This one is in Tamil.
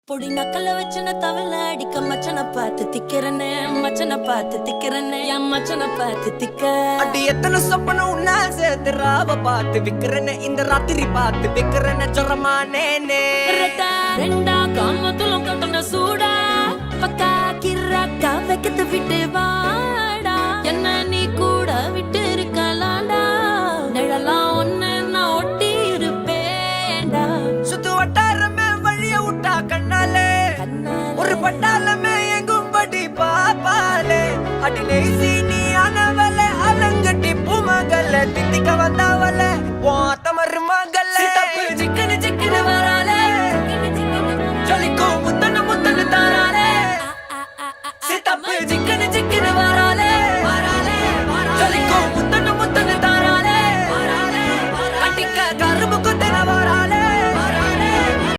பொடி நக்கல வச்சன தவள அடிக்க மச்சன பார்த்து திக்கிறனே மச்சன பார்த்து திக்கிறனே என் மச்சன பார்த்து திக்க அடி எத்தனை சொப்பனம் உன்னா சேர்த்து ராவ பார்த்து விக்கிறனே இந்த ராத்திரி பார்த்து விக்கிறனே ஜொரமானேனே ரெண்டா காமத்துல கட்டண சூடா பக்கா கிராக்கா வைக்கத்து விட்டு வாடா என்ன நீ கூட விட்டு இருக்கலாண்டா நிழலாம் ஒன்னு நான் ஒட்டி இருப்பேன்டா சுத்து வட்டாரமே வழிய விட்டா கண்ணாலே ஒரு பட்டாளமே எங்கும் படி பாப்பாலே அடி நெய்சி